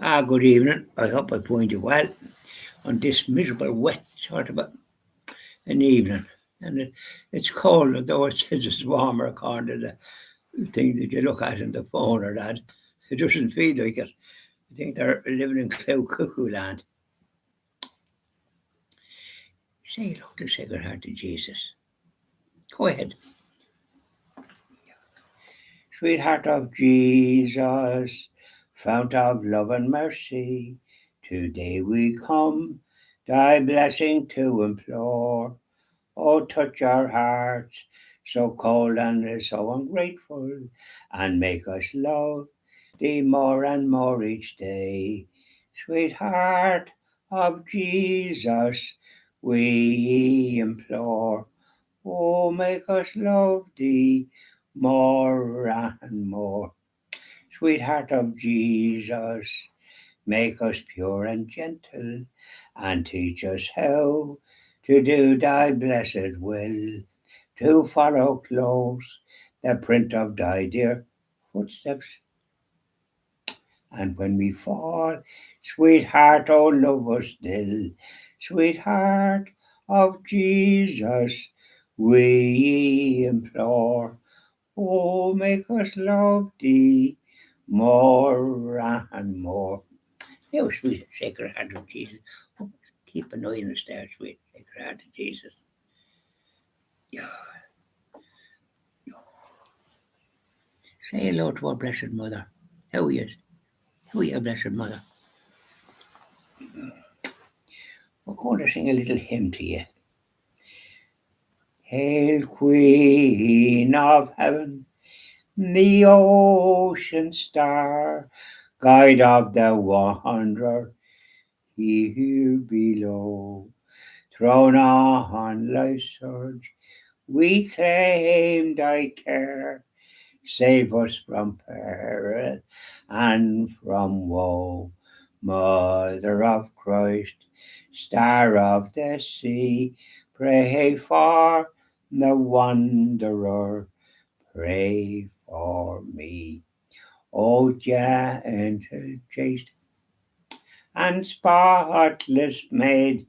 Good evening. I hope I find you well on this miserable, wet sort of an evening. And it's cold, although it says it's warmer according to the thing that you look at in the phone or that. It doesn't feel like it. I think they're living in Clough Cuckoo land. Say hello to Sacred Heart of Jesus. Go ahead. Sweetheart of Jesus, fount of love and mercy, today we come, thy blessing to implore. Oh, touch our hearts, so cold and so ungrateful, and make us love thee more and more each day. Sweetheart of Jesus, we implore. Oh, make us love thee more and more. Sweetheart of Jesus, make us pure and gentle, and teach us how to do thy blessed will, to follow close the print of thy dear footsteps. And when we fall, sweetheart, oh, love us still. Sweetheart of Jesus, we implore. Oh, make us love thee more and more. Oh, sweet Sacred Heart of Jesus. Oh, keep an eye on us there, sweet Sacred Heart of Jesus. Yeah. Say hello to our Blessed Mother. How are you? How are you, Blessed Mother? We're going to sing a little hymn to you. Hail, Queen of Heaven, the ocean star, guide of the wanderer here below. Thrown on life's surge, we claim thy care. Save us from peril and from woe. Mother of Christ, star of the sea, pray for the wanderer, pray for me. O gentle, chaste, and spotless maid,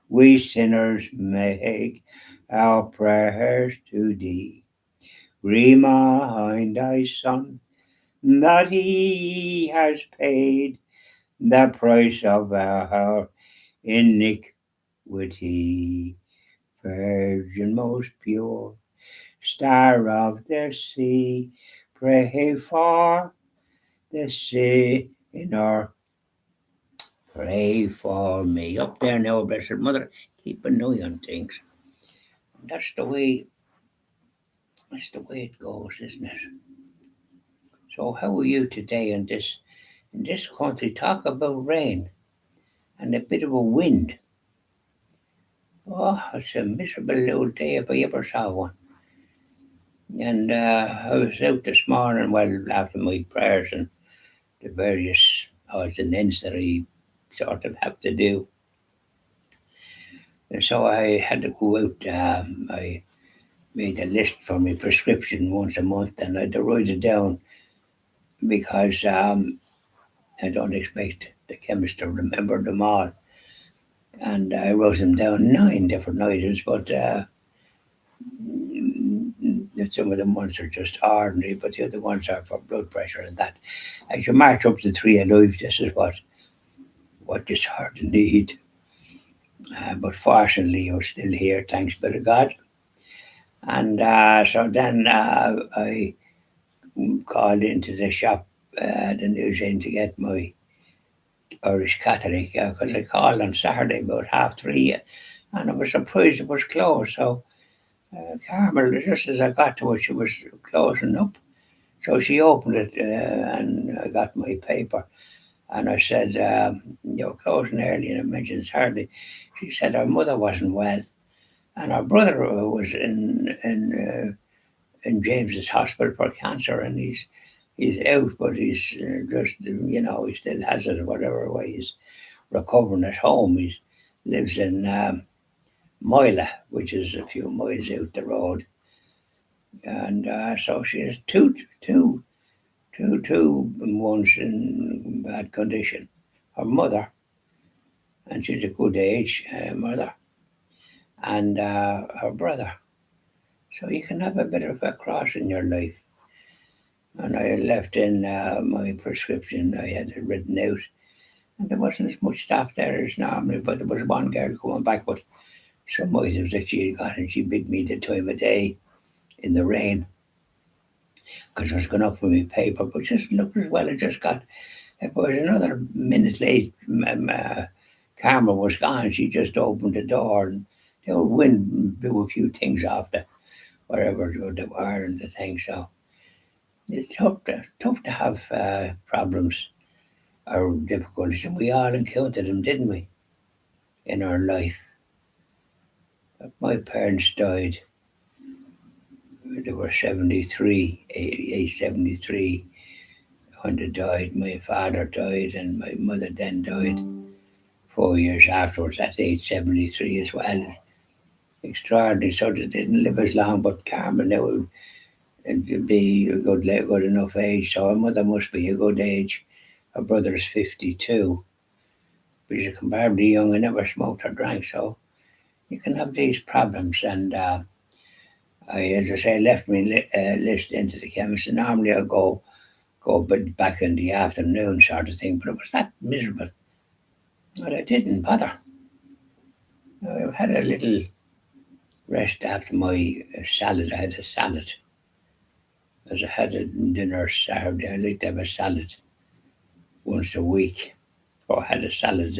we sinners make our prayers to thee. Remind thy Son that he has paid the price of our iniquity. Virgin most pure, star of the sea, pray for the sinner. Pray for me. Up there now, Blessed Mother, keep an eye on things. That's the way it goes, isn't it? So how are you today in this country? Talk about rain and a bit of a wind. Oh, it's a miserable old day if I ever saw one. And I was out this morning, well, after my prayers and the various odds and ends that I sort of have to do. And so I had to go out. I made a list for my prescription once a month, and I had to write it down because I don't expect the chemist to remember them all. And I wrote them down 9 different items, but some of them ones are just ordinary, but the other ones are for blood pressure and that. As you march up to 3 alive, this is what you sort of need. But fortunately, you're still here, thanks be to God. And so then I called into the shop, the news end, to get my Irish Catholic, because I called on Saturday about 3:30, and I was surprised it was closed. So Carmel, just as I got to it, she was closing up. So she opened it, and I got my paper. And I said, you're closing early, and I mentioned Saturday. She said her mother wasn't well, and her brother was in James's hospital for cancer, and he's out, but he's just, he still has it, whatever way he's recovering at home. He lives in Moila, which is a few miles out the road. And so she has two ones in bad condition. her mother, and she's a good age, mother, and her brother. So you can have a bit of a cross in your life. And I left in my prescription, I had it written out. And there wasn't as much staff there as normally, but there was one girl coming back with some items that she had got, and she bid me the time of day in the rain because I was going up for my paper. But just look as well, I just got about another minute late. Camera was gone. She just opened the door, and the old wind blew a few things off the whatever they were and the thing. So it's tough to have problems or difficulties, and we all encountered them, didn't we, in our life? My parents died. They were 73, age 73 when they died. My father died, and my mother then died 4 years afterwards at age 73 as well. Extraordinary. So they didn't live as long, but Carmen, they would be a good enough age. So her mother must be a good age. Her brother's 52. But he's comparably young and never smoked or drank. So you can have these problems. And as I say, left my list into the chemist. And normally I'll go back in the afternoon sort of thing. But it was that miserable. But I didn't bother. I had a little rest after my salad. I had a salad. As I had a dinner Saturday, I like to have a salad once a week. Or I had a salad,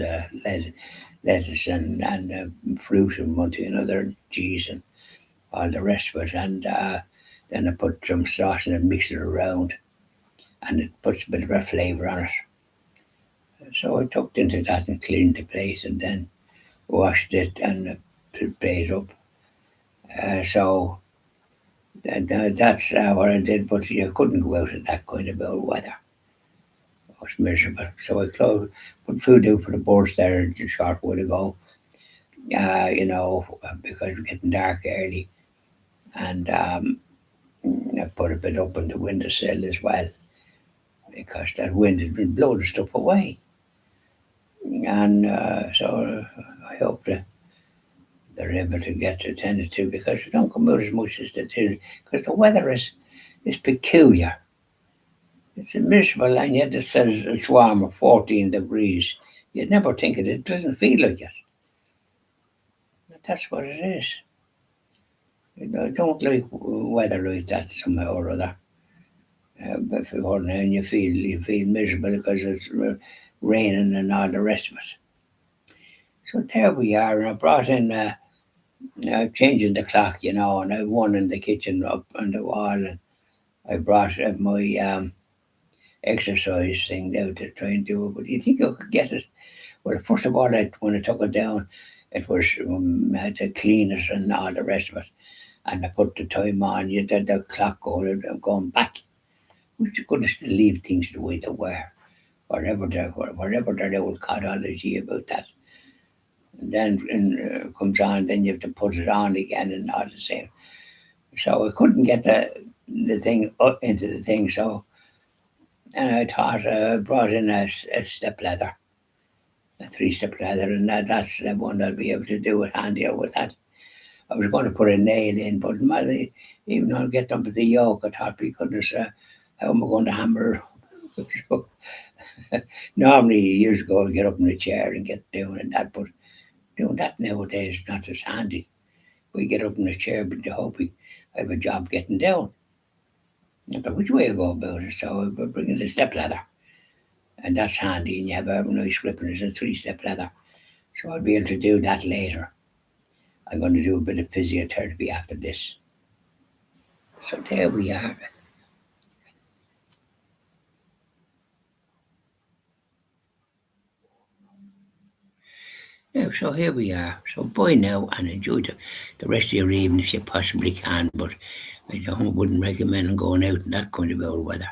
lettuce and fruit and one thing another, and cheese and all the rest of it. And then I put some sauce in and mix it around, and it puts a bit of a flavour on it. So I tucked into that and cleaned the plate and then washed it and put the plate up. So that's what I did, but you couldn't go out in that kind of bad weather. It was miserable. So I put food out for the birds there a short while ago, because it's getting dark early. And I put a bit up on the windowsill as well, because that wind had been blowing the stuff away. And so I hope that they're able to get attended to, because they don't come out as much as they do, because the weather is peculiar. It's miserable, and yet it says it's warm at 14 degrees. You'd never think it. It doesn't feel like it. But that's what it is. I don't like weather like that somehow or other. But if you're and you feel miserable because it's raining and all the rest of it. So there we are, and I brought in changing the clock, and I have one in the kitchen up on the wall, and I brought my exercise thing now to try and do it. But you think I could get it? Well, first of all, when I took it down, it was I had to clean it and all the rest of it, and I put the time on. You did the clock going back, which you couldn't still leave things the way they were, whatever their old codology about that. And then comes on, then you have to put it on again and all the same. So I couldn't get the thing up into the thing. So, and I thought I brought in a step ladder, a 3-step ladder, and that's the one I'll be able to do it handier with that. I was going to put a nail in, but even though I get up at the yoke, I thought, goodness, how am I going to hammer? So, normally years ago, I'd get up in a chair and get down and that, but doing that nowadays is not as handy. We get up in a chair, but I hope I have a job getting down. But which way I go about it? So we're bringing the step ladder, and that's handy, and you have a nice grip, and it's a 3-step ladder. So I'll be able to do that later. I'm going to do a bit of physiotherapy after this. So there we are. Now, so here we are. So bye now, and enjoy the rest of your evening if you possibly can. But I wouldn't recommend going out in that kind of old weather.